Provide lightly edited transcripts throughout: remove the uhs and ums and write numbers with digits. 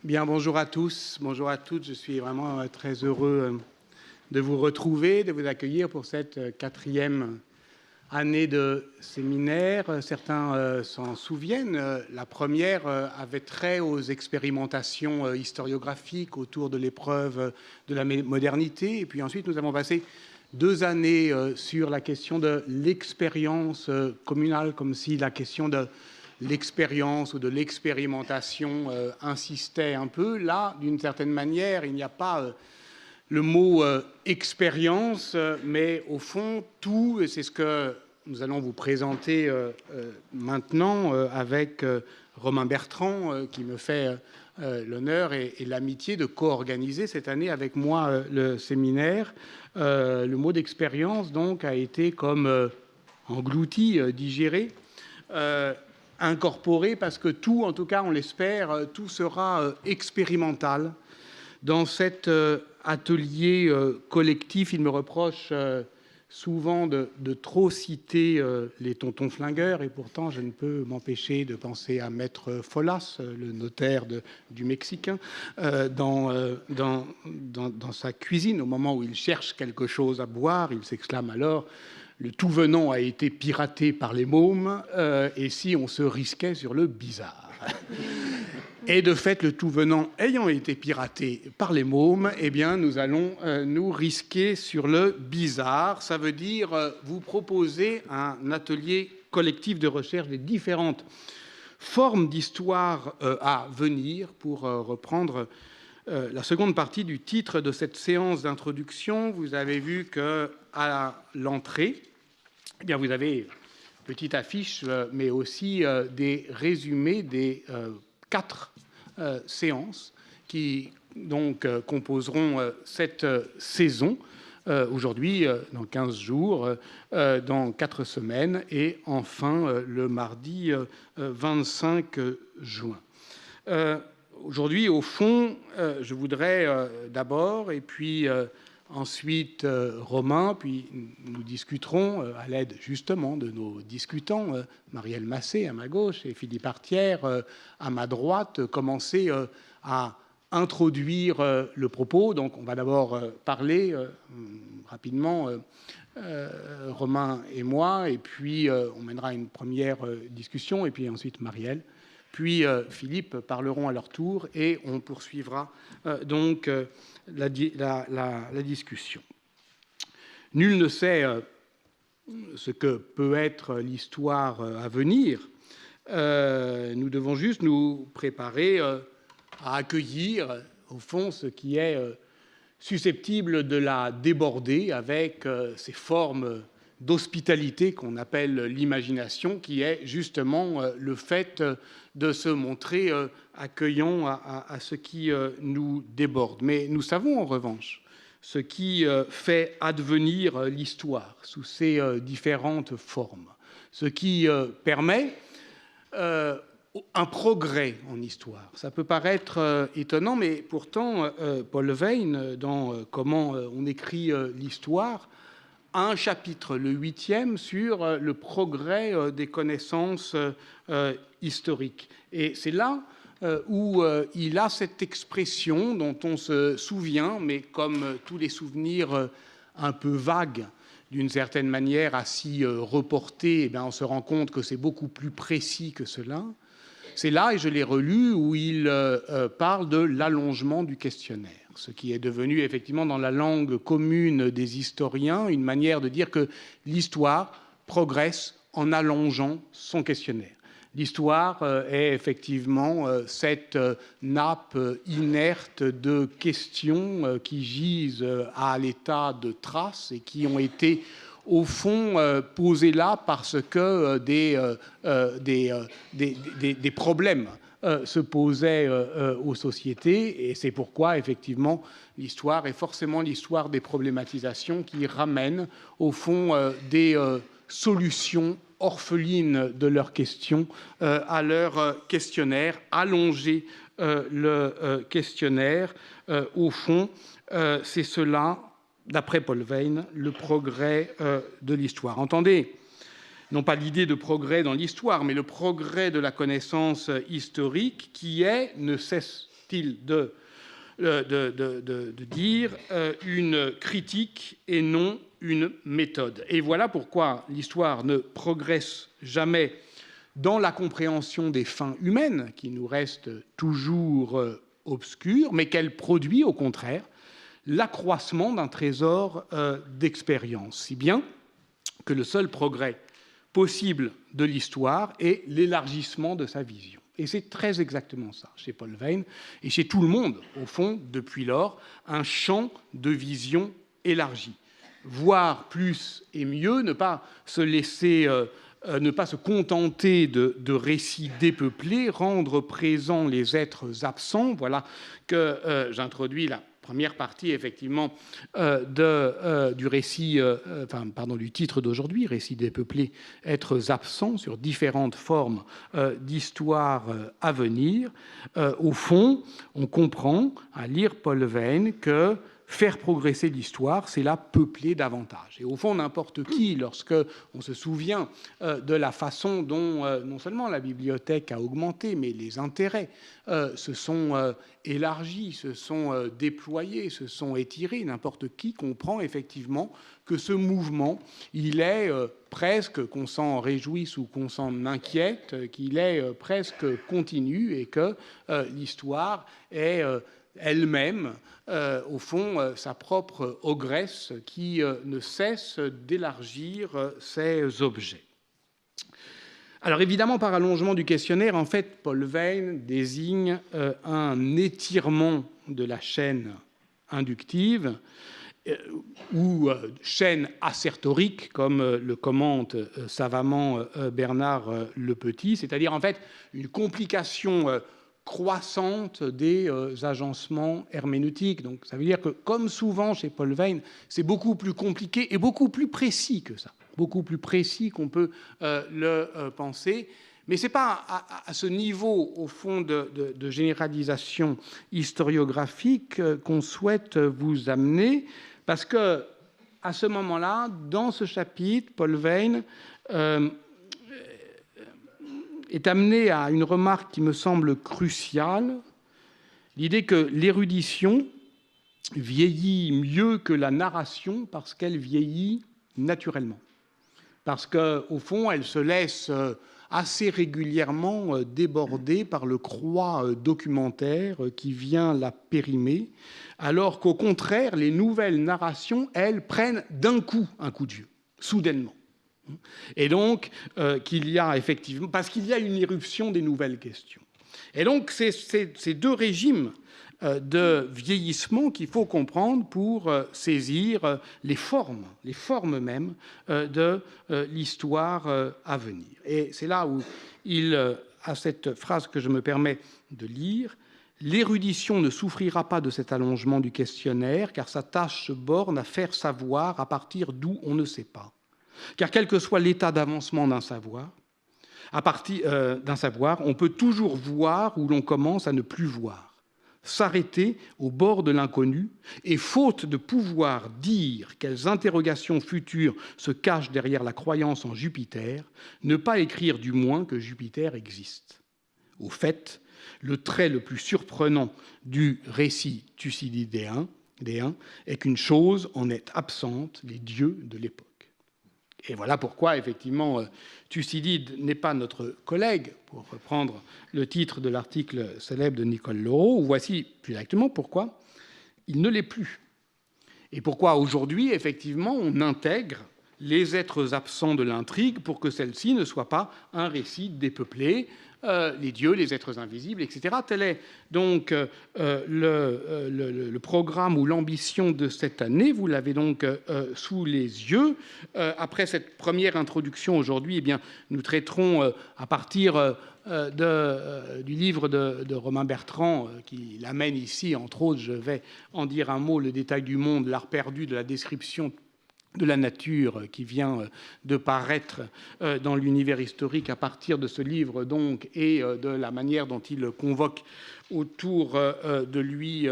Bien, bonjour à tous, bonjour à toutes. Je suis vraiment très heureux de vous retrouver, de vous accueillir pour cette quatrième année de séminaire. Certains s'en souviennent. La première avait trait aux expérimentations historiographiques autour de l'épreuve de la modernité. Et puis ensuite, nous avons passé 2 années sur la question de l'expérience communale, comme si la question de l'expérience ou de l'expérimentation insistait un peu. Là, d'une certaine manière, il n'y a pas le mot expérience, mais au fond, tout, et c'est ce que nous allons vous présenter maintenant avec Romain Bertrand, qui me fait l'honneur et l'amitié de co-organiser cette année avec moi le séminaire. Le mot d'expérience, donc, a été comme englouti, digéré, incorporé, parce que tout, en tout cas, on l'espère, tout sera expérimental dans cet atelier collectif. Il me reproche souvent de trop citer les tontons flingueurs, et pourtant je ne peux m'empêcher de penser à Maître Follas, le notaire du Mexicain, dans sa cuisine, au moment où il cherche quelque chose à boire, il s'exclame alors: le tout venant a été piraté par les mômes, et si on se risquait sur le bizarre. Et de fait, le tout venant ayant été piraté par les mômes, eh bien, nous allons nous risquer sur le bizarre. Ça veut dire vous proposer un atelier collectif de recherche des différentes formes d'histoire à venir, pour reprendre la seconde partie du titre de cette séance d'introduction. Vous avez vu qu'à l'entrée, eh bien, vous avez une petite affiche, mais aussi des résumés des 4 séances qui donc composeront cette saison, aujourd'hui, dans 15 jours, dans 4 semaines, et enfin le mardi 25 juin. Aujourd'hui, au fond, je voudrais d'abord, et puis ensuite Romain, puis nous discuterons à l'aide justement de nos discutants, Marielle Massé à ma gauche et Philippe Artière à ma droite, commencer à introduire le propos. Donc on va d'abord parler rapidement, Romain et moi, et puis on mènera une première discussion, et puis ensuite Marielle, puis Philippe parleront à leur tour, et on poursuivra donc la discussion. Nul ne sait ce que peut être l'histoire à venir. Nous devons juste nous préparer à accueillir, au fond, ce qui est susceptible de la déborder, avec ces formes d'hospitalité qu'on appelle l'imagination, qui est justement le fait de se montrer accueillant à ce qui nous déborde. Mais nous savons en revanche ce qui fait advenir l'histoire sous ses différentes formes, ce qui permet un progrès en histoire. Ça peut paraître étonnant, mais pourtant Paul Veyne, dans Comment on écrit l'histoire, a un chapitre, le 8e, sur le progrès des connaissances historiques. Et c'est là où il a cette expression dont on se souvient, mais comme tous les souvenirs un peu vagues, d'une certaine manière, à s'y reporter, eh bien, on se rend compte que c'est beaucoup plus précis que cela. C'est là, et je l'ai relu, où il parle de l'allongement du questionnaire, ce qui est devenu effectivement dans la langue commune des historiens une manière de dire que l'histoire progresse en allongeant son questionnaire. L'histoire est effectivement cette nappe inerte de questions qui gisent à l'état de traces et qui ont été au fond posées là parce que des problèmes se posaient aux sociétés, et c'est pourquoi effectivement l'histoire est forcément l'histoire des problématisations qui ramènent au fond des solutions orphelines de leurs questions à leur questionnaire, allonger le questionnaire. Au fond, c'est cela, d'après Paul Veyne, le progrès de l'histoire. Entendez, non pas l'idée de progrès dans l'histoire, mais le progrès de la connaissance historique qui ne cesse s'efforce-t-il de dire, une critique et non une méthode. Et voilà pourquoi l'histoire ne progresse jamais dans la compréhension des fins humaines, qui nous restent toujours obscures, mais qu'elle produit, au contraire, l'accroissement d'un trésor d'expérience, si bien que le seul progrès possible de l'histoire est l'élargissement de sa vision. Et c'est très exactement ça, chez Paul Veyne, et chez tout le monde, au fond, depuis lors, un champ de vision élargi. Voir plus et mieux, ne pas se laisser... ne pas se contenter de récits dépeuplés, rendre présents les êtres absents. Voilà que j'introduis la première partie, effectivement, du récit, du titre d'aujourd'hui, Récits dépeuplés, êtres absents, sur différentes formes d'histoire à venir. Au fond, on comprend, à lire Paul Veyne, que faire progresser l'histoire, c'est la peupler davantage. Et au fond, n'importe qui, lorsque on se souvient de la façon dont non seulement la bibliothèque a augmenté, mais les intérêts se sont élargis, se sont déployés, se sont étirés, n'importe qui comprend effectivement que ce mouvement, il est presque, qu'on s'en réjouisse ou qu'on s'en inquiète, qu'il est presque continu et que l'histoire est elle-même, au fond, sa propre ogresse qui ne cesse d'élargir ses objets. Alors évidemment, par allongement du questionnaire, en fait, Paul Veyne désigne un étirement de la chaîne inductive ou chaîne assertorique, comme le commente savamment Bernard Le Petit, c'est-à-dire en fait une complication croissante des agencements herméneutiques. Donc ça veut dire que, comme souvent chez Paul Veyne, c'est beaucoup plus compliqué et beaucoup plus précis que ça, beaucoup plus précis qu'on peut le penser. Mais ce n'est pas à ce niveau, au fond, de généralisation historiographique qu'on souhaite vous amener, parce que à ce moment-là, dans ce chapitre, Paul Veyne est amené à une remarque qui me semble cruciale, l'idée que l'érudition vieillit mieux que la narration parce qu'elle vieillit naturellement. Parce qu'au fond, elle se laisse assez régulièrement déborder par le croix documentaire qui vient la périmer, alors qu'au contraire, les nouvelles narrations, elles, prennent d'un coup un coup de vieux, soudainement. Et donc, qu'il y a effectivement, parce qu'il y a une irruption des nouvelles questions. Et donc, c'est ces deux régimes de vieillissement qu'il faut comprendre pour saisir les formes même de l'histoire à venir. Et c'est là où il a cette phrase que je me permets de lire. « L'érudition ne souffrira pas de cet allongement du questionnaire, car sa tâche se borne à faire savoir à partir d'où on ne sait pas. Car quel que soit l'état d'avancement d'un savoir, on peut toujours voir où l'on commence à ne plus voir, s'arrêter au bord de l'inconnu, et faute de pouvoir dire quelles interrogations futures se cachent derrière la croyance en Jupiter, ne pas écrire du moins que Jupiter existe. Au fait, le trait le plus surprenant du récit thucydidéen est qu'une chose en est absente, les dieux de l'époque. » Et voilà pourquoi, effectivement, Thucydide n'est pas notre collègue, pour reprendre le titre de l'article célèbre de Nicole Leroux. Voici plus directement pourquoi il ne l'est plus. Et pourquoi aujourd'hui, effectivement, on intègre les êtres absents de l'intrigue pour que celle-ci ne soit pas un récit dépeuplé, les dieux, les êtres invisibles, etc. Tel est donc le programme ou l'ambition de cette année. Vous l'avez donc sous les yeux. Après cette première introduction aujourd'hui, eh bien, nous traiterons à partir du livre de Romain Bertrand, qui l'amène ici, entre autres, je vais en dire un mot, Le détail du monde, l'art perdu de la description de la nature, qui vient de paraître dans l'univers historique à partir de ce livre donc, et de la manière dont il convoque autour de lui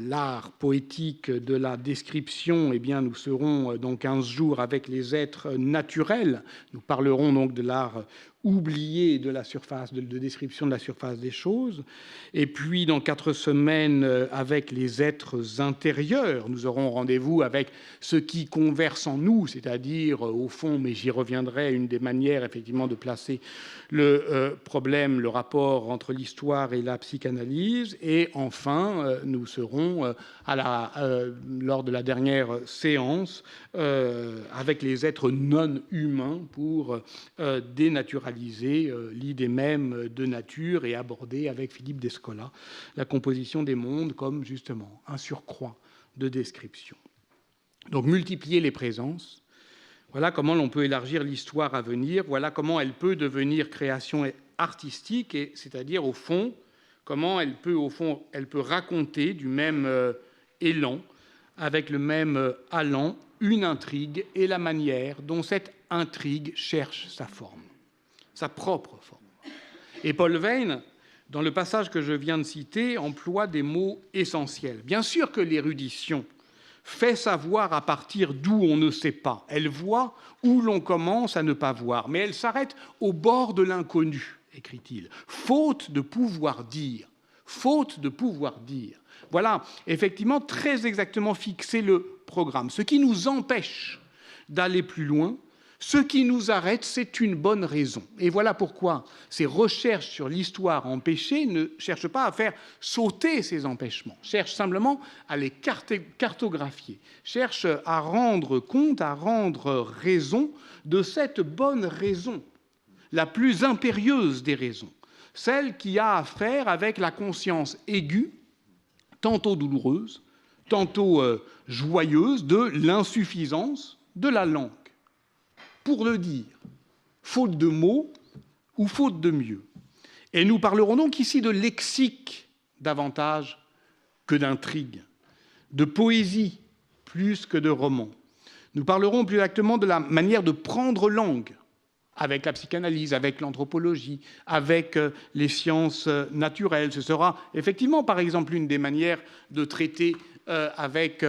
l'art poétique de la description, eh bien, nous serons dans 15 jours avec les êtres naturels. Nous parlerons donc de l'art oublié de la surface, de description de la surface des choses. Et puis, dans 4 semaines, avec les êtres intérieurs, nous aurons rendez-vous avec ce qui converse en nous, c'est-à-dire, au fond, mais j'y reviendrai, une des manières, effectivement, de placer le problème, le rapport entre l'histoire et la psychanalyse. Et enfin, nous serons lors de la dernière séance avec les êtres non humains pour dénaturaliser l'idée même de nature et aborder avec Philippe Descola la composition des mondes comme justement un surcroît de description. Donc multiplier les présences, voilà comment l'on peut élargir l'histoire à venir, voilà comment elle peut devenir création artistique, et c'est-à-dire au fond comment elle peut raconter du même élan, avec le même allant, une intrigue et la manière dont cette intrigue cherche sa forme, sa propre forme. Et Paul Veyne, dans le passage que je viens de citer, emploie des mots essentiels. Bien sûr que l'érudition fait savoir à partir d'où on ne sait pas. Elle voit où l'on commence à ne pas voir, mais elle s'arrête au bord de l'inconnu, écrit-il, faute de pouvoir dire. Faute de pouvoir dire. Voilà, effectivement, très exactement fixer le programme. Ce qui nous empêche d'aller plus loin, ce qui nous arrête, c'est une bonne raison. Et voilà pourquoi ces recherches sur l'histoire empêchée ne cherchent pas à faire sauter ces empêchements, cherchent simplement à les cartographier, cherchent à rendre compte, à rendre raison de cette bonne raison, la plus impérieuse des raisons, celle qui a à faire avec la conscience aiguë, tantôt douloureuse, tantôt joyeuse, de l'insuffisance de la langue. Pour le dire, faute de mots ou faute de mieux. Et nous parlerons donc ici de lexique davantage que d'intrigue, de poésie plus que de roman. Nous parlerons plus exactement de la manière de prendre langue, avec la psychanalyse, avec l'anthropologie, avec les sciences naturelles. Ce sera effectivement, par exemple, une des manières de traiter avec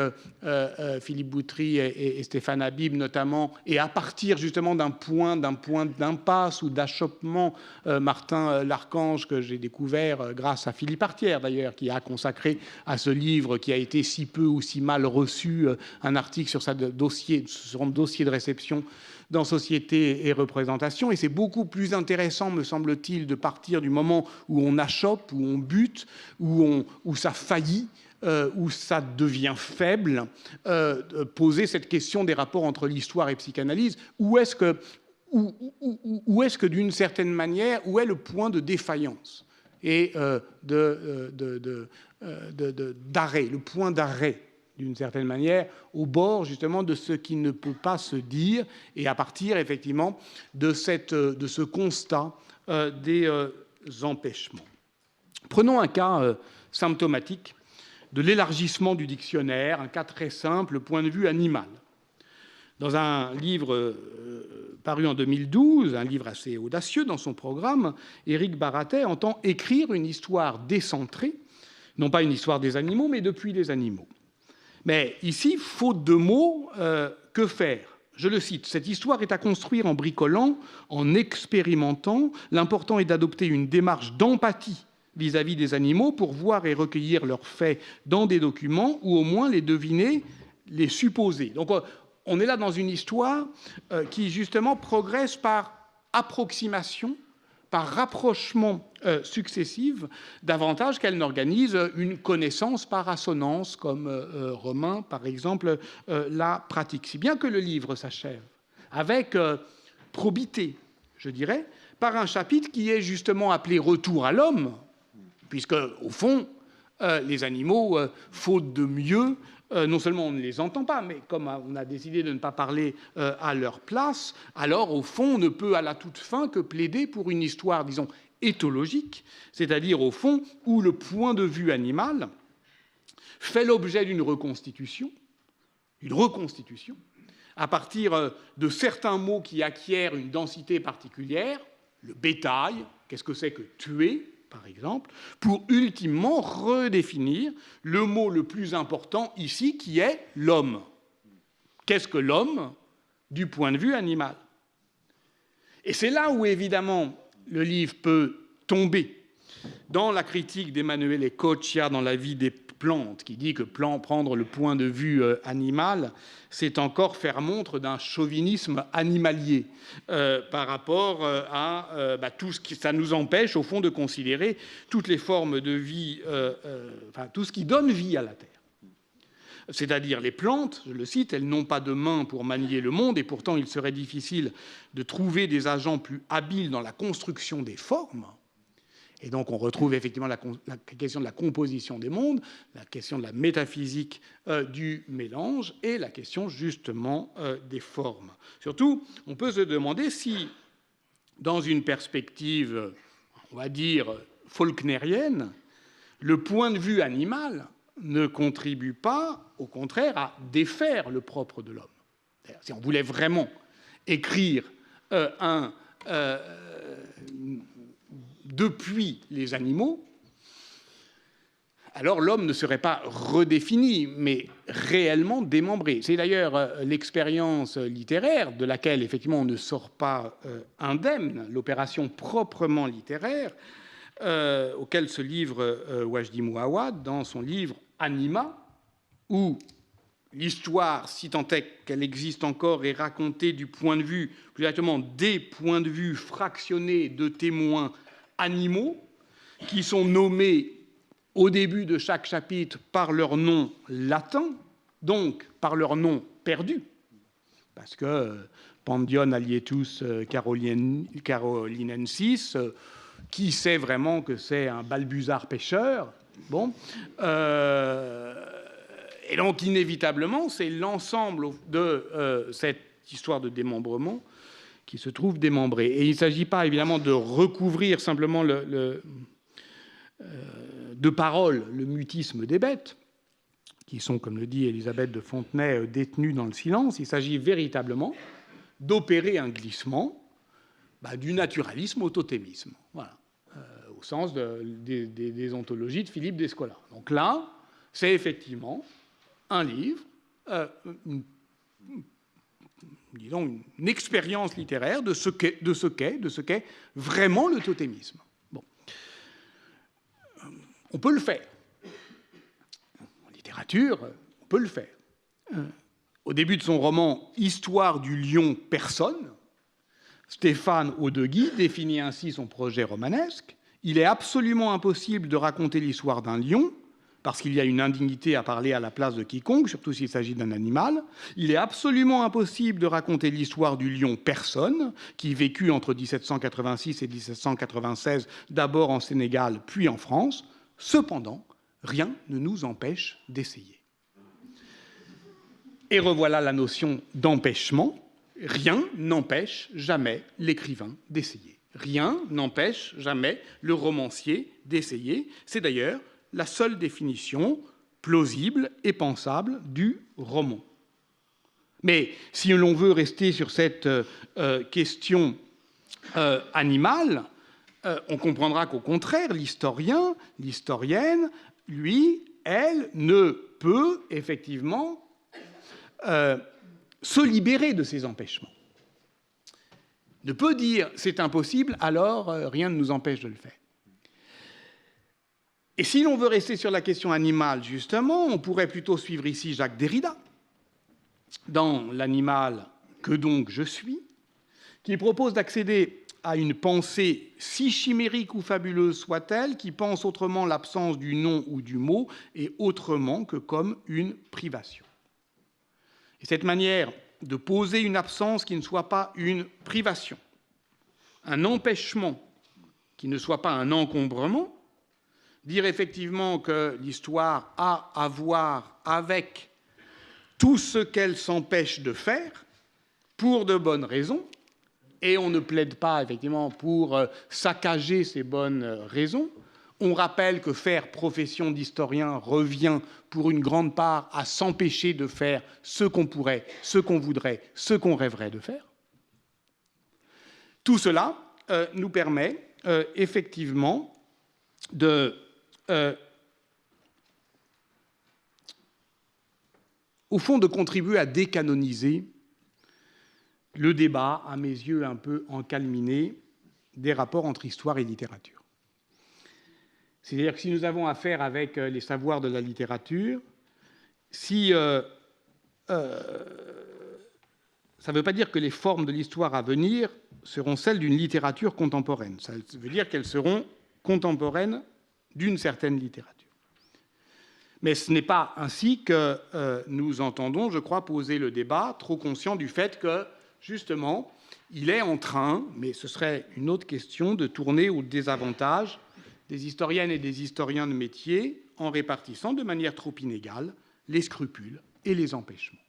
Philippe Boutry et Stéphane Habib notamment, et à partir justement d'un point d'impasse ou d'achoppement, Martin Larchange, que j'ai découvert grâce à Philippe Artière d'ailleurs, qui a consacré à ce livre qui a été si peu ou si mal reçu, un article sur son dossier de réception dans Société et représentation, et c'est beaucoup plus intéressant, me semble-t-il, de partir du moment où on achoppe, où on bute, où ça faillit, où ça devient faible, poser cette question des rapports entre l'histoire et psychanalyse. Où est-ce que d'une certaine manière, où est le point de défaillance et d'arrêt, le point d'arrêt d'une certaine manière, au bord justement de ce qui ne peut pas se dire, et à partir effectivement de ce constat des empêchements. Prenons un cas symptomatique de l'élargissement du dictionnaire, un cas très simple, le point de vue animal. Dans un livre paru en 2012, un livre assez audacieux dans son programme, Éric Baratet entend écrire une histoire décentrée, non pas une histoire des animaux, mais depuis les animaux. Mais ici, faute de mots, que faire ? Je le cite, « Cette histoire est à construire en bricolant, en expérimentant. L'important est d'adopter une démarche d'empathie vis-à-vis des animaux pour voir et recueillir leurs faits dans des documents ou au moins les deviner, les supposer. » Donc on est là dans une histoire qui justement progresse par approximation, par rapprochement successif, davantage qu'elle n'organise une connaissance par assonance, comme Romain, par exemple, la pratique. Si bien que le livre s'achève avec probité, je dirais, par un chapitre qui est justement appelé « Retour à l'homme », puisque, au fond, les animaux, faute de mieux, non seulement on ne les entend pas, mais comme on a décidé de ne pas parler à leur place, alors, au fond, on ne peut à la toute fin que plaider pour une histoire, disons, éthologique, c'est-à-dire, au fond, où le point de vue animal fait l'objet d'une reconstitution, à partir de certains mots qui acquièrent une densité particulière, le bétail, qu'est-ce que c'est que tuer ? par exemple, pour ultimement redéfinir le mot le plus important ici, qui est l'homme. Qu'est-ce que l'homme du point de vue animal? Et c'est là où, évidemment, le livre peut tomber dans la critique d'Emmanuel Ecochia dans La vie des plantes, qui dit que prendre le point de vue animal, c'est encore faire montre d'un chauvinisme animalier par rapport à tout ce qui ça nous empêche, au fond, de considérer toutes les formes de vie, tout ce qui donne vie à la Terre. C'est-à-dire les plantes, je le cite, elles n'ont pas de main pour manier le monde, et pourtant il serait difficile de trouver des agents plus habiles dans la construction des formes. Et donc on retrouve effectivement la question de la composition des mondes, la question de la métaphysique du mélange et la question justement des formes. Surtout, on peut se demander si, dans une perspective, on va dire, faulknérienne, le point de vue animal ne contribue pas, au contraire, à défaire le propre de l'homme. Si on voulait vraiment écrire depuis les animaux, alors l'homme ne serait pas redéfini, mais réellement démembré. C'est d'ailleurs l'expérience littéraire de laquelle, effectivement, on ne sort pas indemne, l'opération proprement littéraire, auquel se livre Wajdi Mouawad dans son livre « Anima », où l'histoire, si tant est qu'elle existe encore, est racontée du point de vue, plus exactement des points de vue fractionnés de témoins animaux, qui sont nommés au début de chaque chapitre par leur nom latin, donc par leur nom perdu, parce que Pandion alietus carolinensis, qui sait vraiment que c'est un balbuzard pêcheur? Bon. Et donc, inévitablement, c'est l'ensemble de cette histoire de démembrement qui se trouve démembré. Et il ne s'agit pas, évidemment, de recouvrir simplement de paroles le mutisme des bêtes, qui sont, comme le dit Élisabeth de Fontenay, détenues dans le silence. Il s'agit véritablement d'opérer un glissement du naturalisme au totémisme. Voilà. Au sens des ontologies de Philippe Descola. Donc là, c'est effectivement un livre, disons une expérience littéraire de ce qu'est vraiment le totémisme. Bon. On peut le faire. En littérature, on peut le faire. Au début de son roman « Histoire du lion personne », Stéphane Haudegui définit ainsi son projet romanesque. Il est absolument impossible de raconter l'histoire d'un lion, parce qu'il y a une indignité à parler à la place de quiconque, surtout s'il s'agit d'un animal. Il est absolument impossible de raconter l'histoire du lion personne, qui vécut entre 1786 et 1796, d'abord en Sénégal, puis en France. Cependant, rien ne nous empêche d'essayer. Et revoilà la notion d'empêchement. Rien n'empêche jamais l'écrivain d'essayer. Rien n'empêche jamais le romancier d'essayer. C'est d'ailleurs la seule définition plausible et pensable du roman. Mais si l'on veut rester sur cette question animale, on comprendra qu'au contraire, l'historien, l'historienne, lui, elle, ne peut effectivement se libérer de ces empêchements. Ne peut dire c'est impossible, alors rien ne nous empêche de le faire. Et si l'on veut rester sur la question animale, justement, on pourrait plutôt suivre ici Jacques Derrida, dans L'animal, que donc je suis, qui propose d'accéder à une pensée, si chimérique ou fabuleuse soit-elle, qui pense autrement l'absence du nom ou du mot, et autrement que comme une privation. Et cette manière de poser une absence qui ne soit pas une privation, un empêchement qui ne soit pas un encombrement, dire effectivement que l'histoire a à voir avec tout ce qu'elle s'empêche de faire, pour de bonnes raisons, et on ne plaide pas effectivement pour saccager ces bonnes raisons. On rappelle que faire profession d'historien revient pour une grande part à s'empêcher de faire ce qu'on pourrait, ce qu'on voudrait, ce qu'on rêverait de faire. Tout cela nous permet effectivement au fond, de contribuer à décanoniser le débat, à mes yeux un peu encalminé, des rapports entre histoire et littérature. C'est-à-dire que si nous avons affaire avec les savoirs de la littérature, ça ne veut pas dire que les formes de l'histoire à venir seront celles d'une littérature contemporaine. Ça veut dire qu'elles seront contemporaines d'une certaine littérature. Mais ce n'est pas ainsi que nous entendons, je crois, poser le débat, trop conscient du fait que, justement, il est en train, mais ce serait une autre question, de tourner au désavantage des historiennes et des historiens de métier en répartissant de manière trop inégale les scrupules et les empêchements.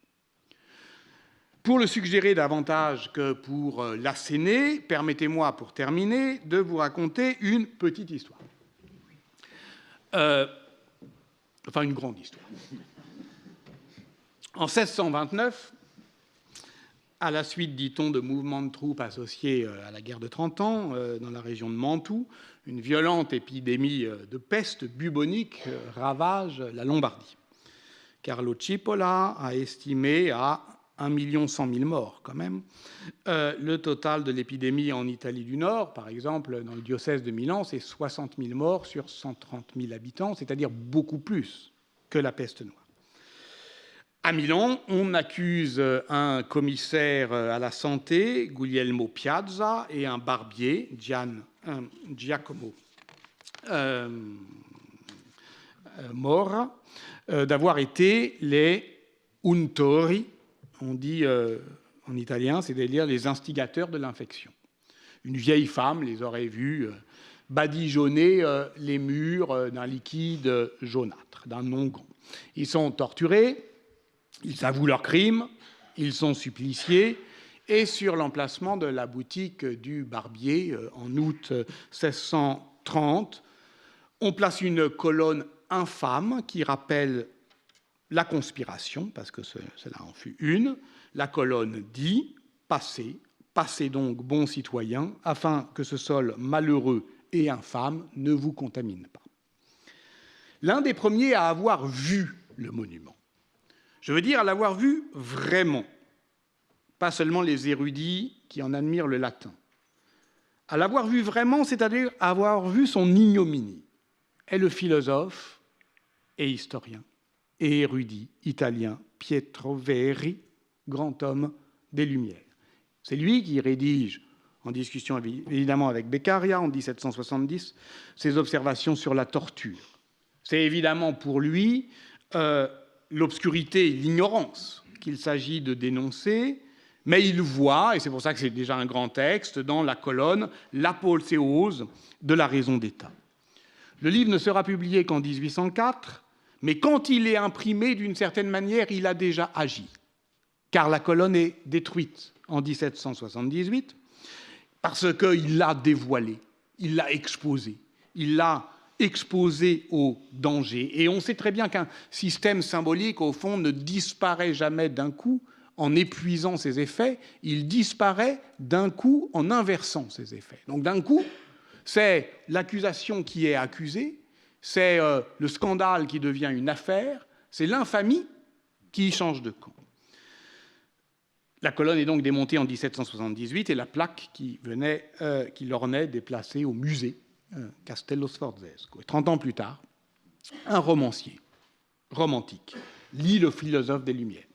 Pour le suggérer davantage que pour l'asséner, permettez-moi, pour terminer, de vous raconter une petite histoire. Enfin, une grande histoire. En 1629, à la suite, dit-on, de mouvements de troupes associés à la guerre de 30 ans, dans la région de Mantoue, une violente épidémie de peste bubonique ravage la Lombardie. Carlo Cipolla a estimé à 1 100 000 morts, quand même, le total de l'épidémie en Italie du Nord. Par exemple, dans le diocèse de Milan, c'est 60 000 morts sur 130 000 habitants, c'est-à-dire beaucoup plus que la peste noire. À Milan, on accuse un commissaire à la santé, Guglielmo Piazza, et un barbier, Giacomo Mora, d'avoir été les untori, on dit en italien, c'est-à-dire les instigateurs de l'infection. Une vieille femme les aurait vus badigeonner les murs d'un liquide jaunâtre, d'un onguent. Ils sont torturés. Ils avouent leurs crimes, ils sont suppliciés, et sur l'emplacement de la boutique du barbier, en août 1630, on place une colonne infâme qui rappelle la conspiration, parce que cela en fut une. La colonne dit « Passez, passez donc, bons citoyens, afin que ce sol malheureux et infâme ne vous contamine pas. » L'un des premiers à avoir vu le monument, je veux dire à l'avoir vu vraiment, pas seulement les érudits qui en admirent le latin. À l'avoir vu vraiment, c'est-à-dire avoir vu son ignominie, est le philosophe et historien et érudit italien Pietro Verri, grand homme des Lumières. C'est lui qui rédige, en discussion évidemment avec Beccaria en 1770, ses observations sur la torture. C'est évidemment pour lui l'obscurité et l'ignorance qu'il s'agit de dénoncer, mais il voit, et c'est pour ça que c'est déjà un grand texte, dans la colonne « L'apothéose de la raison d'État ». Le livre ne sera publié qu'en 1804, mais quand il est imprimé, d'une certaine manière, il a déjà agi, car la colonne est détruite en 1778, parce qu'il l'a dévoilée, il l'a exposée, il l'a exposé au danger. Et on sait très bien qu'un système symbolique, au fond, ne disparaît jamais d'un coup en épuisant ses effets, il disparaît d'un coup en inversant ses effets. Donc d'un coup, c'est l'accusation qui est accusée, c'est le scandale qui devient une affaire, c'est l'infamie qui change de camp. La colonne est donc démontée en 1778 et la plaque qui l'ornait déplacée au musée Castello Sforzesco. Et 30 ans plus tard, un romancier romantique lit le philosophe des Lumières.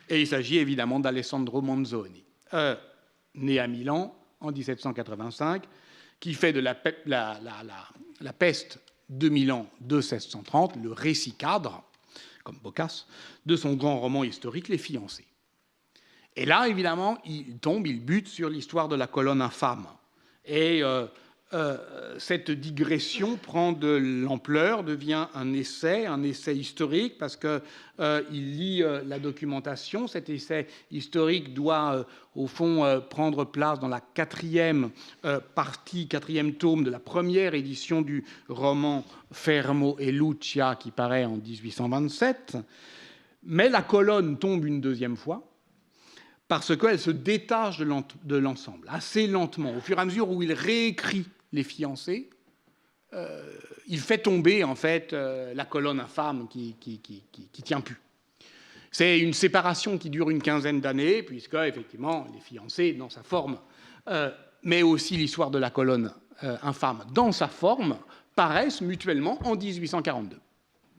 Et il s'agit évidemment d'Alessandro Manzoni, né à Milan en 1785, qui fait de la peste de Milan de 1630 le récit cadre, comme Boccace, de son grand roman historique Les Fiancés. Et là, évidemment, il bute sur l'histoire de la colonne infâme. Et cette digression prend de l'ampleur, devient un essai historique, parce qu'il lit la documentation. Cet essai historique doit, au fond, prendre place dans la quatrième tome de la première édition du roman Fermo et Lucia, qui paraît en 1827. Mais la colonne tombe une deuxième fois, parce qu'elle se détache de l'ensemble, assez lentement. Au fur et à mesure où il réécrit Les Fiancés, il fait tomber, en fait, la colonne infâme qui tient plus. C'est une séparation qui dure une quinzaine d'années, puisque, effectivement, les fiancés, dans sa forme, mais aussi l'histoire de la colonne infâme, dans sa forme, paraissent mutuellement en 1842.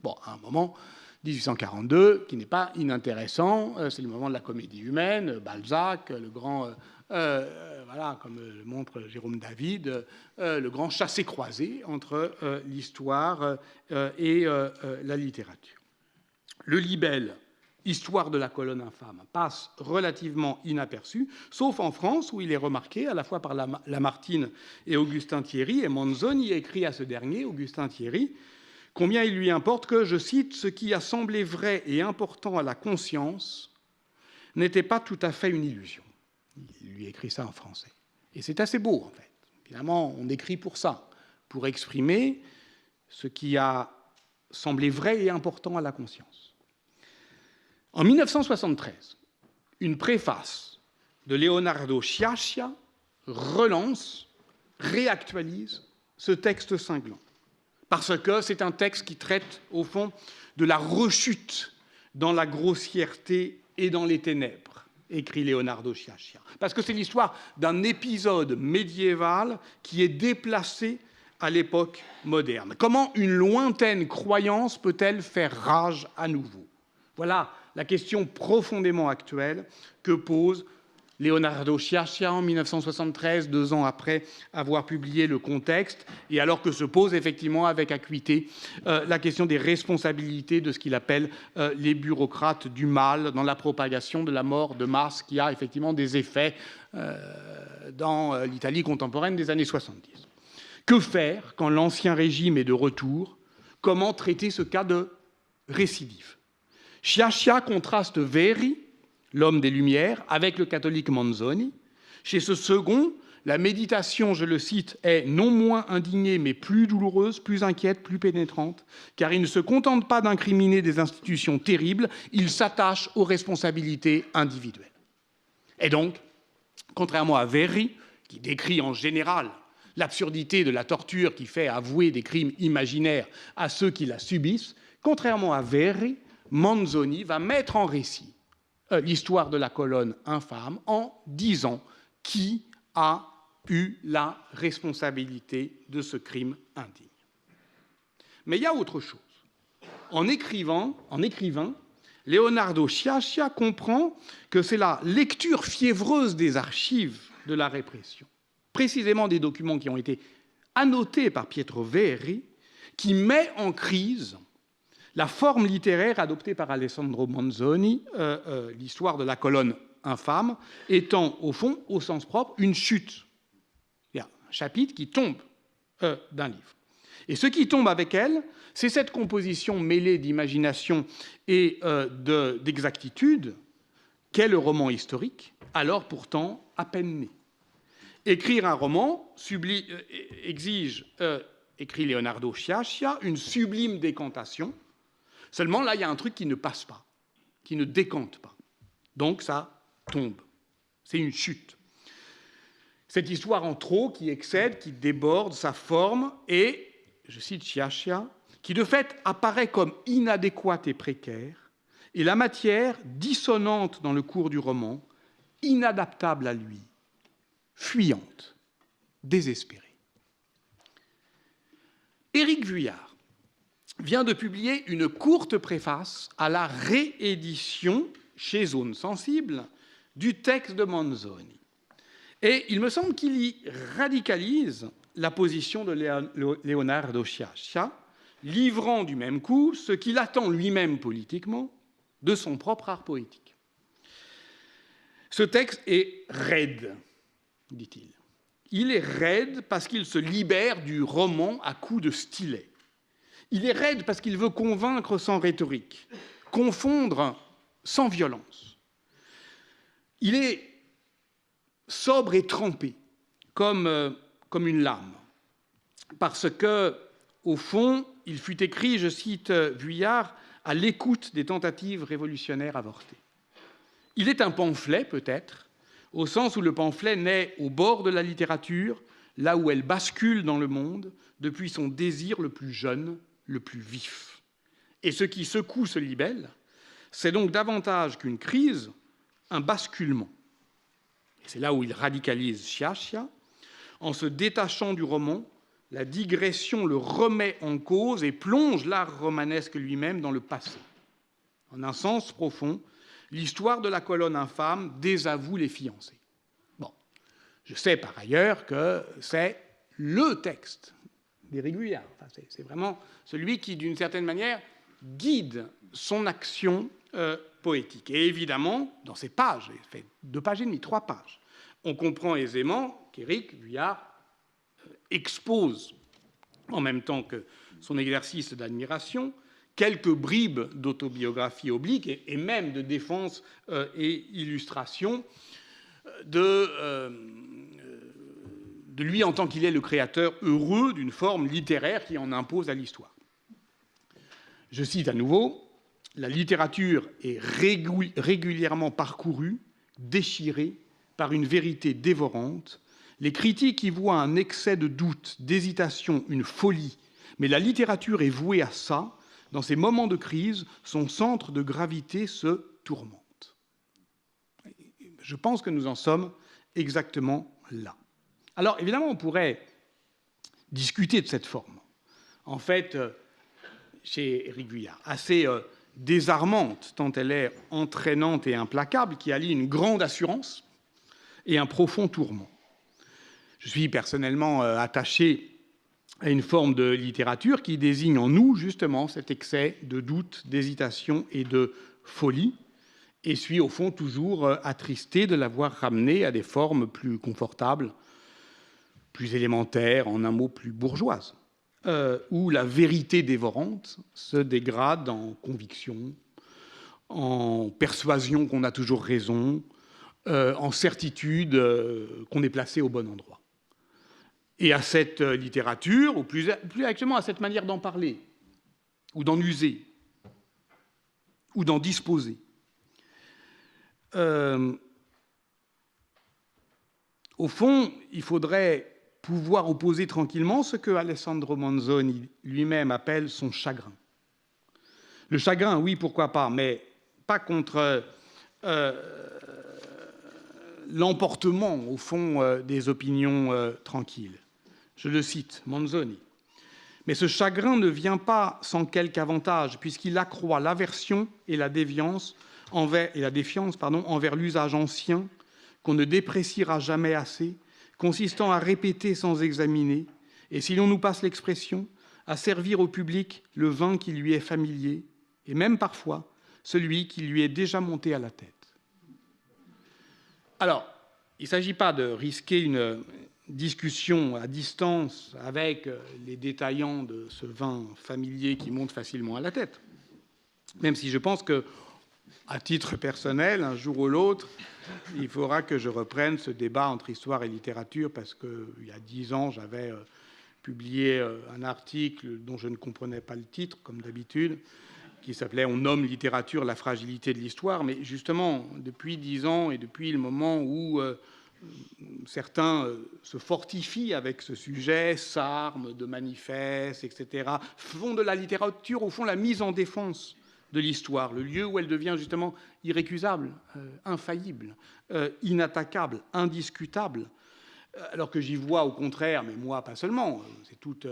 Bon, à un moment, 1842, qui n'est pas inintéressant, c'est le moment de la comédie humaine, Balzac, le grand, voilà, comme le montre Jérôme David, le grand chassé-croisé entre l'histoire et la littérature. Le libelle Histoire de la colonne infâme passe relativement inaperçu, sauf en France, où il est remarqué à la fois par Lamartine et Augustin Thierry, et Manzoni écrit à ce dernier, Augustin Thierry, combien il lui importe que, je cite, « ce qui a semblé vrai et important à la conscience n'était pas tout à fait une illusion ». Il lui écrit ça en français. Et c'est assez beau, en fait. Finalement, on écrit pour ça, pour exprimer ce qui a semblé vrai et important à la conscience. En 1973, une préface de Leonardo Sciascia relance, réactualise ce texte cinglant. Parce que c'est un texte qui traite, au fond, de la rechute dans la grossièreté et dans les ténèbres, écrit Leonardo Sciascia. Parce que c'est l'histoire d'un épisode médiéval qui est déplacé à l'époque moderne. Comment une lointaine croyance peut-elle faire rage à nouveau? Voilà la question profondément actuelle que pose Leonardo Sciascia en 1973, 2 ans après avoir publié Le Contexte, et alors que se pose effectivement avec acuité la question des responsabilités de ce qu'il appelle les bureaucrates du mal dans la propagation de la mort de masse qui a effectivement des effets dans l'Italie contemporaine des années 70. Que faire quand l'ancien régime est de retour? Comment traiter ce cas de récidive? Sciascia contraste Verri, l'homme des Lumières, avec le catholique Manzoni. Chez ce second, la méditation, je le cite, est non moins indignée, mais plus douloureuse, plus inquiète, plus pénétrante, car il ne se contente pas d'incriminer des institutions terribles, il s'attache aux responsabilités individuelles. Et donc, contrairement à Verri, qui décrit en général l'absurdité de la torture qui fait avouer des crimes imaginaires à ceux qui la subissent, contrairement à Verri, Manzoni va mettre en récit l'histoire de la colonne infâme en disant qui a eu la responsabilité de ce crime indigne. Mais il y a autre chose. En écrivain, Leonardo Sciascia comprend que c'est la lecture fiévreuse des archives de la répression, précisément des documents qui ont été annotés par Pietro Verri, qui met en crise la forme littéraire adoptée par Alessandro Manzoni, l'histoire de la colonne infâme, étant, au fond, au sens propre, une chute. Il y a un chapitre qui tombe d'un livre. Et ce qui tombe avec elle, c'est cette composition mêlée d'imagination et d'exactitude qu'est le roman historique, alors pourtant à peine né. Écrire un roman exige, écrit Leonardo Sciascia, une sublime décantation. Seulement, là, il y a un truc qui ne passe pas, qui ne décante pas. Donc, ça tombe. C'est une chute. Cette histoire en trop qui excède, qui déborde sa forme et, je cite Sciascia, qui de fait apparaît comme inadéquate et précaire, et la matière dissonante dans le cours du roman, inadaptable à lui, fuyante, désespérée. Éric Vuillard vient de publier une courte préface à la réédition, chez Zone Sensible, du texte de Manzoni. Et il me semble qu'il y radicalise la position de Leonardo Sciascia, livrant du même coup ce qu'il attend lui-même politiquement de son propre art poétique. Ce texte est raide, dit-il. Il est raide parce qu'il se libère du roman à coups de stylet. Il est raide parce qu'il veut convaincre sans rhétorique, confondre sans violence. Il est sobre et trempé, comme une lame, parce que, au fond, il fut écrit, je cite Vuillard, à l'écoute des tentatives révolutionnaires avortées. Il est un pamphlet, peut-être, au sens où le pamphlet naît au bord de la littérature, là où elle bascule dans le monde depuis son désir le plus jeune, le plus vif. Et ce qui secoue ce libelle, c'est donc davantage qu'une crise, un basculement. Et c'est là où il radicalise Sciascia. En se détachant du roman, la digression le remet en cause et plonge l'art romanesque lui-même dans le passé. En un sens profond, l'histoire de la colonne infâme désavoue les fiancés. Bon, je sais par ailleurs que c'est le texte d'Ériguiard. Enfin, c'est vraiment celui qui, d'une certaine manière, guide son action poétique. Et évidemment, dans ces pages, il fait 2 pages et demie, 3 pages, on comprend aisément qu'Éric Vuillard expose, en même temps que son exercice d'admiration, quelques bribes d'autobiographie oblique et même de défense et illustration de lui en tant qu'il est le créateur heureux d'une forme littéraire qui en impose à l'histoire. Je cite à nouveau, « La littérature est régulièrement parcourue, déchirée par une vérité dévorante. Les critiques y voient un excès de doute, d'hésitation, une folie. Mais la littérature est vouée à ça. Dans ces moments de crise, son centre de gravité se tourmente. » Je pense que nous en sommes exactement là. Alors, évidemment, on pourrait discuter de cette forme. En fait, chez Éric Vuillard, assez désarmante, tant elle est entraînante et implacable, qui allie une grande assurance et un profond tourment. Je suis personnellement attaché à une forme de littérature qui désigne en nous, justement, cet excès de doute, d'hésitation et de folie, et suis, au fond, toujours attristé de l'avoir ramené à des formes plus confortables, plus élémentaires, en un mot, plus bourgeoises, où la vérité dévorante se dégrade en conviction, en persuasion qu'on a toujours raison, en certitude qu'on est placé au bon endroit. Et à cette littérature, ou plus exactement à cette manière d'en parler, ou d'en user, ou d'en disposer. Au fond, il faudrait pouvoir opposer tranquillement ce que Alessandro Manzoni lui-même appelle son chagrin. Le chagrin, oui, pourquoi pas, mais pas contre l'emportement, au fond, des opinions tranquilles. Je le cite, Manzoni. Mais ce chagrin ne vient pas sans quelque avantage, puisqu'il accroît l'aversion et la défiance envers l'usage ancien qu'on ne dépréciera jamais assez, consistant à répéter sans examiner, et si l'on nous passe l'expression, à servir au public le vin qui lui est familier, et même parfois celui qui lui est déjà monté à la tête. Alors, il ne s'agit pas de risquer une discussion à distance avec les détaillants de ce vin familier qui monte facilement à la tête, même si je pense que, à titre personnel, un jour ou l'autre, il faudra que je reprenne ce débat entre histoire et littérature, parce qu'il y a 10 ans, j'avais publié un article dont je ne comprenais pas le titre, comme d'habitude, qui s'appelait « On nomme littérature la fragilité de l'histoire ». Mais justement, depuis 10 ans et depuis le moment où certains se fortifient avec ce sujet, s'arment de manifestes, etc., font de la littérature, au fond, la mise en défense de l'histoire, le lieu où elle devient justement irrécusable, infaillible, inattaquable, indiscutable, alors que j'y vois au contraire, mais moi pas seulement, c'est toute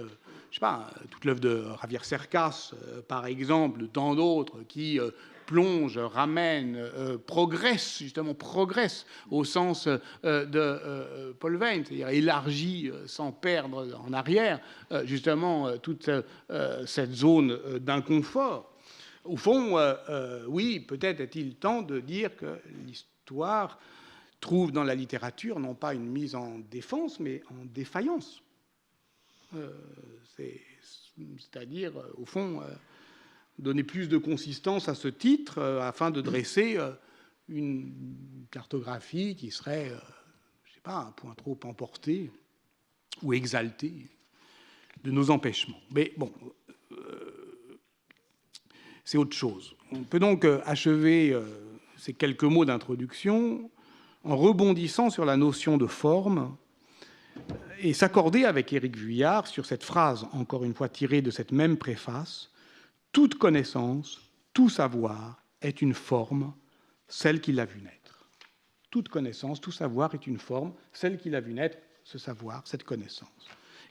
l'œuvre de Javier Cercas, par exemple, tant d'autres qui plongent, ramènent, progressent au sens de Paul Veyne, c'est-à-dire élargit sans perdre en arrière justement toute cette zone d'inconfort. Au fond, oui, peut-être est-il temps de dire que l'histoire trouve dans la littérature non pas une mise en défense, mais en défaillance. C'est-à-dire, au fond, donner plus de consistance à ce titre afin de dresser une cartographie qui serait, je ne sais pas, un point trop emporté ou exalté de nos empêchements. Mais bon, c'est autre chose. On peut donc achever ces quelques mots d'introduction en rebondissant sur la notion de forme et s'accorder avec Éric Vuillard sur cette phrase, encore une fois tirée de cette même préface: « Toute connaissance, tout savoir est une forme, celle qui l'a vu naître. » Toute connaissance, tout savoir est une forme, celle qui l'a vu naître, ce savoir, cette connaissance.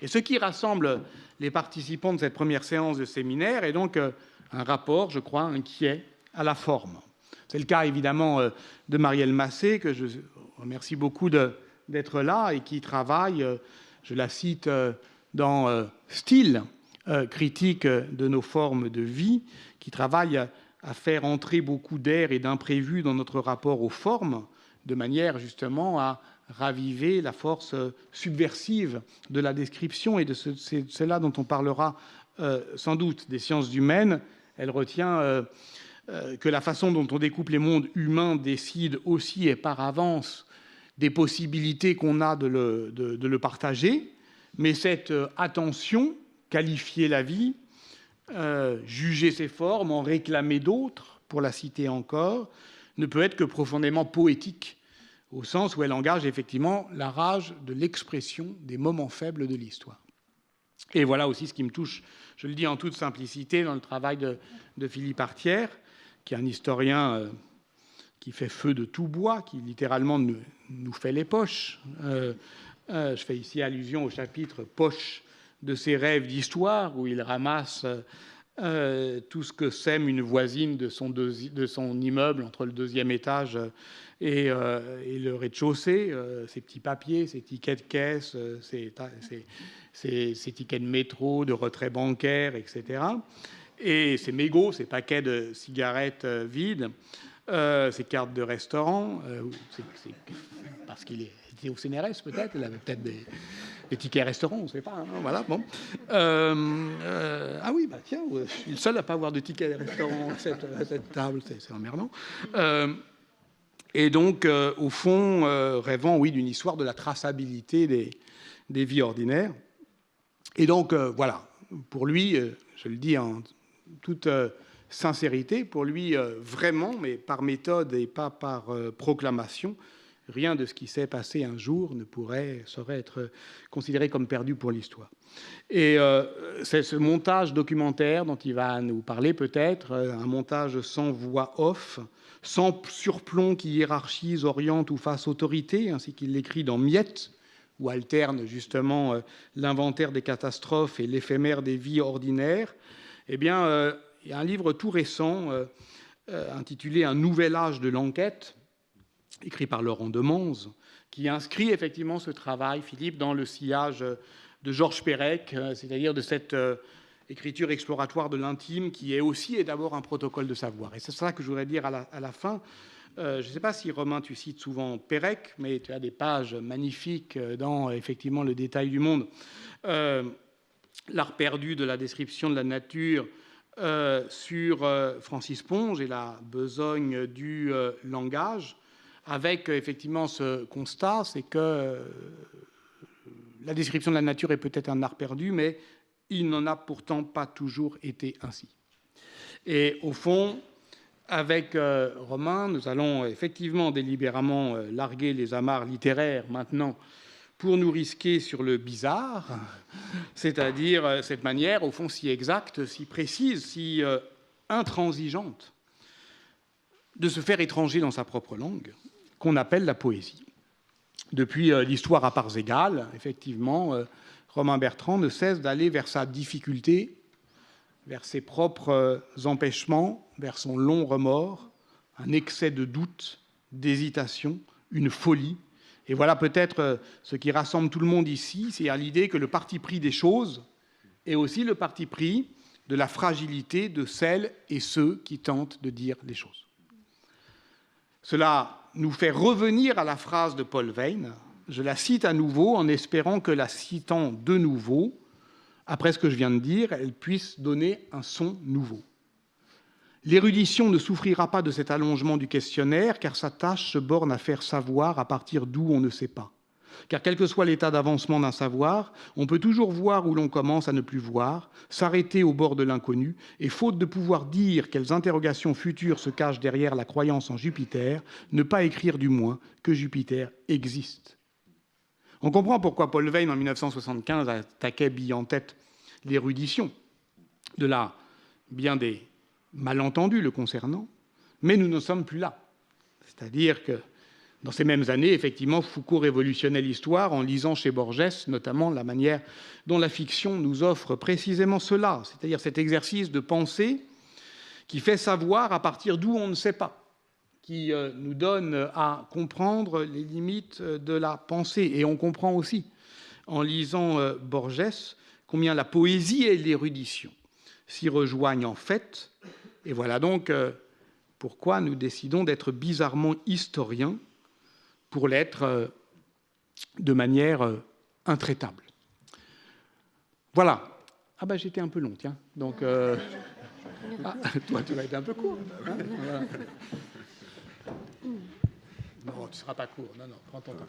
Et ce qui rassemble les participants de cette première séance de séminaire est donc un rapport, je crois, inquiet à la forme. C'est le cas évidemment de Marielle Massé, que je remercie beaucoup d'être là et qui travaille, je la cite, dans Style, critique de nos formes de vie, qui travaille à faire entrer beaucoup d'air et d'imprévus dans notre rapport aux formes, de manière justement à raviver la force subversive de la description, et c'est cela dont on parlera sans doute. Des sciences humaines, elle retient que la façon dont on découpe les mondes humains décide aussi et par avance des possibilités qu'on a de le partager, mais cette attention, qualifier la vie, juger ses formes, en réclamer d'autres, pour la citer encore, ne peut être que profondément poétique, au sens où elle engage effectivement la rage de l'expression des moments faibles de l'histoire. Et voilà aussi ce qui me touche, je le dis en toute simplicité, dans le travail de Philippe Artière, qui est un historien qui fait feu de tout bois, qui littéralement nous fait les poches. Je fais ici allusion au chapitre « Poche » de ses rêves d'histoire, où il ramasse tout ce que sème une voisine de son immeuble entre le deuxième étage et le rez-de-chaussée, ses petits papiers, ses tickets de caisse, ses tickets de métro, de retrait bancaire, etc. Et ses mégots, ses paquets de cigarettes vides, ses cartes de restaurant, parce qu'il était au CNRS peut-être, il avait peut-être des tickets restaurants, on ne sait pas. Hein, voilà, bon. Ah oui, bah tiens, je suis le seul à ne pas avoir de tickets restaurant à cette table, c'est emmerdant. Et donc, au fond, rêvant, oui, d'une histoire de la traçabilité des vies ordinaires. Et donc, voilà, pour lui, je le dis en toute sincérité, pour lui, vraiment, mais par méthode et pas par proclamation, rien de ce qui s'est passé un jour ne saurait être considéré comme perdu pour l'histoire. Et c'est ce montage documentaire dont il va nous parler peut-être, un montage sans voix off, sans surplomb qui hiérarchise, oriente ou fasse autorité, ainsi qu'il l'écrit dans Miettes, où alterne justement l'inventaire des catastrophes et l'éphémère des vies ordinaires. Eh bien, il y a un livre tout récent intitulé « Un nouvel âge de l'enquête », écrit par Laurent Demanze, qui inscrit effectivement ce travail, Philippe, dans le sillage de Georges Perec, c'est-à-dire de cette écriture exploratoire de l'intime qui est aussi et d'abord un protocole de savoir. Et c'est ça que je voudrais dire à la fin. Je ne sais pas si, Romain, tu cites souvent Perec, mais tu as des pages magnifiques dans, effectivement, le détail du monde. L'art perdu de la description de la nature sur Francis Ponge et la besogne du langage, avec effectivement ce constat, c'est que la description de la nature est peut-être un art perdu, mais il n'en a pourtant pas toujours été ainsi. Et au fond, avec Romain, nous allons effectivement délibérément larguer les amarres littéraires maintenant pour nous risquer sur le bizarre, c'est-à-dire cette manière, au fond, si exacte, si précise, si intransigeante, de se faire étranger dans sa propre langue, qu'on appelle la poésie. Depuis l'histoire à parts égales, effectivement, Romain Bertrand ne cesse d'aller vers sa difficulté, vers ses propres empêchements, vers son long remords, un excès de doute, d'hésitation, une folie. Et voilà peut-être ce qui rassemble tout le monde ici, c'est à l'idée que le parti pris des choses est aussi le parti pris de la fragilité de celles et ceux qui tentent de dire les choses. Cela nous fait revenir à la phrase de Paul Veyne. Je la cite à nouveau en espérant que, la citant de nouveau, après ce que je viens de dire, elle puisse donner un son nouveau. L'érudition ne souffrira pas de cet allongement du questionnaire, car sa tâche se borne à faire savoir à partir d'où on ne sait pas. Car quel que soit l'état d'avancement d'un savoir, on peut toujours voir où l'on commence à ne plus voir, s'arrêter au bord de l'inconnu, et faute de pouvoir dire quelles interrogations futures se cachent derrière la croyance en Jupiter, ne pas écrire du moins que Jupiter existe. On comprend pourquoi Paul Veyne, en 1975, attaquait bille en tête l'érudition. De là, bien des malentendus le concernant, mais nous ne sommes plus là. C'est-à-dire que, dans ces mêmes années, effectivement, Foucault révolutionnait l'histoire en lisant chez Borges, notamment, la manière dont la fiction nous offre précisément cela, c'est-à-dire cet exercice de pensée qui fait savoir à partir d'où on ne sait pas, qui nous donne à comprendre les limites de la pensée. Et on comprend aussi, en lisant Borges, combien la poésie et l'érudition s'y rejoignent en fait. Et voilà donc pourquoi nous décidons d'être bizarrement historiens pour l'être de manière intraitable. Voilà. Ah ben j'étais un peu long, tiens. Donc, ah, toi, tu vas être un peu court. Hein, voilà. Non, tu ne seras pas court. Non, non, prends ton temps.